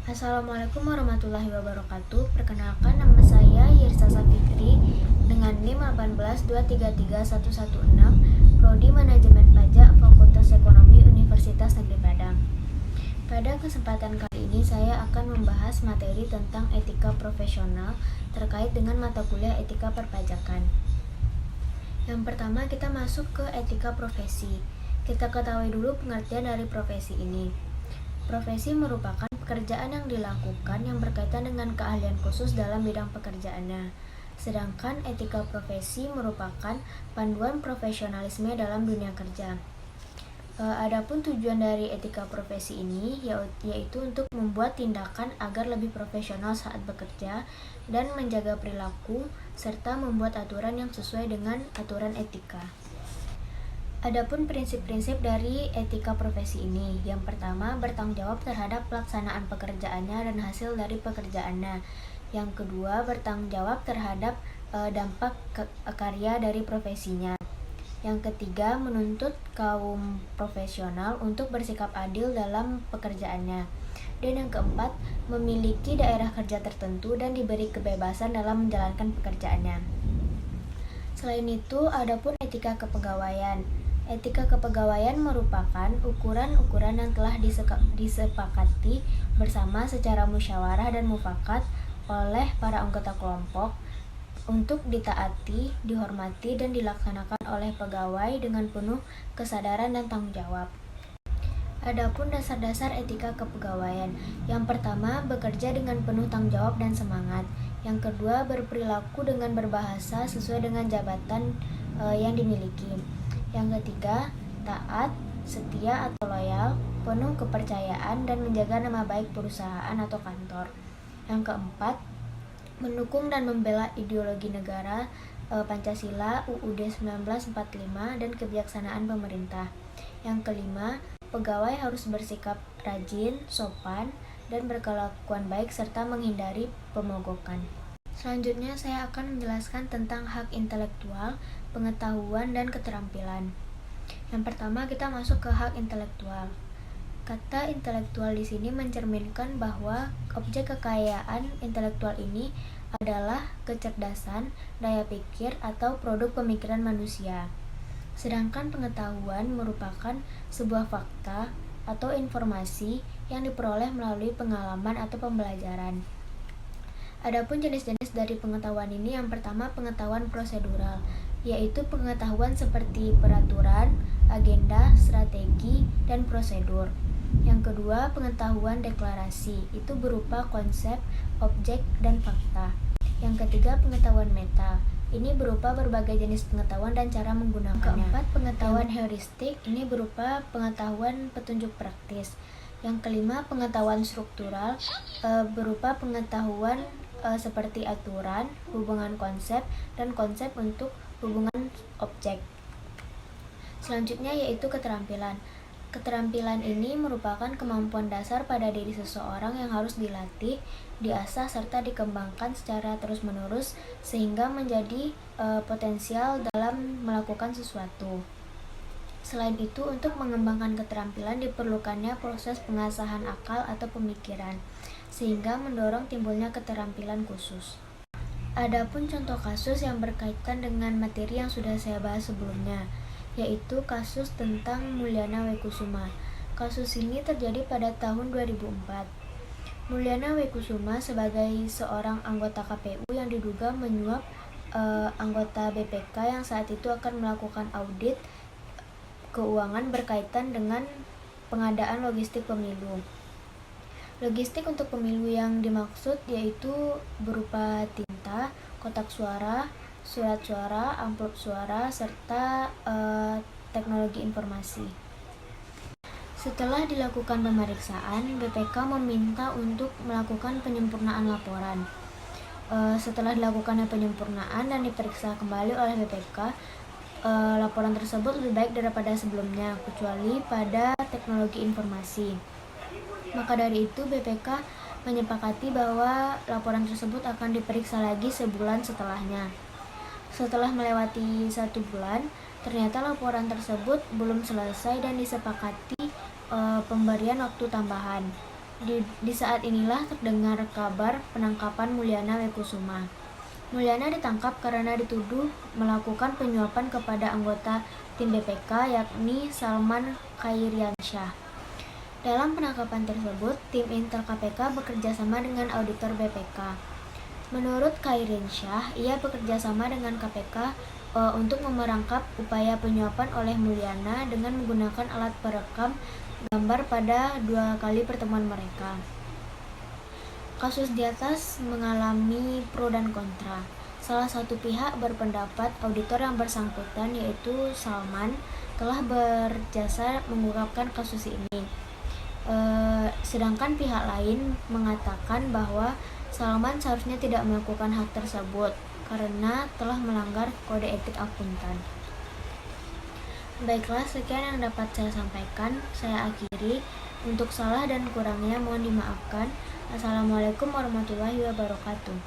Assalamualaikum warahmatullahi wabarakatuh. Perkenalkan, nama saya Yirsa Safitri dengan NIM 182331116, Prodi Manajemen Pajak, Fakultas Ekonomi Universitas Negeri Padang. Pada kesempatan kali ini saya akan membahas materi tentang etika profesional terkait dengan mata kuliah etika perpajakan. Yang pertama, kita masuk ke etika profesi. Kita ketahui dulu pengertian dari profesi ini. Profesi merupakan pekerjaan yang dilakukan yang berkaitan dengan keahlian khusus dalam bidang pekerjaannya. Sedangkan etika profesi merupakan panduan profesionalisme dalam dunia kerja. Adapun tujuan dari etika profesi ini yaitu untuk membuat tindakan agar lebih profesional saat bekerja dan menjaga perilaku serta membuat aturan yang sesuai dengan aturan etika. Adapun prinsip-prinsip dari etika profesi ini, yang pertama bertanggung jawab terhadap pelaksanaan pekerjaannya dan hasil dari pekerjaannya. Yang kedua bertanggung jawab terhadap dampak karya dari profesinya. Yang ketiga menuntut kaum profesional untuk bersikap adil dalam pekerjaannya. Dan yang keempat memiliki daerah kerja tertentu dan diberi kebebasan dalam menjalankan pekerjaannya. Selain itu, adapun etika kepegawaian. Etika kepegawaian merupakan ukuran-ukuran yang telah disepakati bersama secara musyawarah dan mufakat oleh para anggota kelompok untuk ditaati, dihormati, dan dilaksanakan oleh pegawai dengan penuh kesadaran dan tanggung jawab. Adapun dasar-dasar etika kepegawaian. Yang pertama, bekerja dengan penuh tanggung jawab dan semangat. Yang kedua, berperilaku dengan berbahasa sesuai dengan jabatan yang dimiliki. Yang ketiga, taat, setia atau loyal, penuh kepercayaan dan menjaga nama baik perusahaan atau kantor. Yang keempat, mendukung dan membela ideologi negara, Pancasila, UUD 1945 dan kebijaksanaan pemerintah. Yang kelima, pegawai harus bersikap rajin, sopan, dan berkelakuan baik serta menghindari pemogokan. Selanjutnya saya akan menjelaskan tentang hak intelektual, pengetahuan, dan keterampilan. Yang pertama kita masuk ke hak intelektual. Kata intelektual di sini mencerminkan bahwa objek kekayaan intelektual ini adalah kecerdasan, daya pikir, atau produk pemikiran manusia. Sedangkan pengetahuan merupakan sebuah fakta atau informasi yang diperoleh melalui pengalaman atau pembelajaran. Adapun jenis-jenis dari pengetahuan ini, yang pertama pengetahuan prosedural, yaitu pengetahuan seperti peraturan, agenda, strategi, dan prosedur. Yang kedua, pengetahuan deklarasi, itu berupa konsep, objek, dan fakta. Yang ketiga, pengetahuan meta, ini berupa berbagai jenis pengetahuan dan cara menggunakannya. Keempat, pengetahuan heuristik, ini berupa pengetahuan petunjuk praktis. Yang kelima, pengetahuan struktural, berupa pengetahuan seperti aturan, hubungan konsep, dan konsep untuk hubungan objek. Selanjutnya yaitu keterampilan. Keterampilan ini merupakan kemampuan dasar pada diri seseorang yang harus dilatih, diasah, serta dikembangkan secara terus-menerus sehingga menjadi potensial dalam melakukan sesuatu. Selain itu, untuk mengembangkan keterampilan diperlukannya proses pengasahan akal atau pemikiran, sehingga mendorong timbulnya keterampilan khusus. Adapun contoh kasus yang berkaitan dengan materi yang sudah saya bahas sebelumnya, yaitu kasus tentang Mulyana Wekusuma. Kasus ini terjadi pada tahun 2004. Mulyana Wekusuma sebagai seorang anggota KPU yang diduga menyuap anggota BPK yang saat itu akan melakukan audit keuangan berkaitan dengan pengadaan logistik pemilu. Logistik untuk pemilu yang dimaksud yaitu berupa tinta, kotak suara, surat suara, amplop suara, serta teknologi informasi. Setelah dilakukan pemeriksaan, BPK meminta untuk melakukan penyempurnaan laporan. Setelah dilakukan penyempurnaan dan diperiksa kembali oleh BPK, laporan tersebut lebih baik daripada sebelumnya, kecuali pada teknologi informasi. Maka dari itu BPK menyepakati bahwa laporan tersebut akan diperiksa lagi sebulan setelahnya. Setelah melewati 1 bulan, ternyata laporan tersebut belum selesai dan disepakati pemberian waktu tambahan. Di saat inilah terdengar kabar penangkapan Mulyana Wekusuma. Mulyana ditangkap karena dituduh melakukan penyuapan kepada anggota tim BPK yakni Salman Khairiansyah. Dalam penangkapan tersebut, tim Intel KPK bekerja sama dengan auditor BPK. Menurut Khairiansyah, ia bekerja sama dengan KPK untuk memerangkap upaya penyuapan oleh Mulyana dengan menggunakan alat perekam gambar pada 2 kali pertemuan mereka. Kasus di atas mengalami pro dan kontra. Salah satu pihak berpendapat auditor yang bersangkutan, yaitu Salman, telah berjasa mengungkapkan kasus ini. Sedangkan pihak lain mengatakan bahwa Salman seharusnya tidak melakukan hal tersebut karena telah melanggar kode etik akuntan. Baiklah, sekian yang dapat saya sampaikan. Saya akhiri. Untuk salah dan kurangnya mohon dimaafkan. Assalamualaikum warahmatullahi wabarakatuh.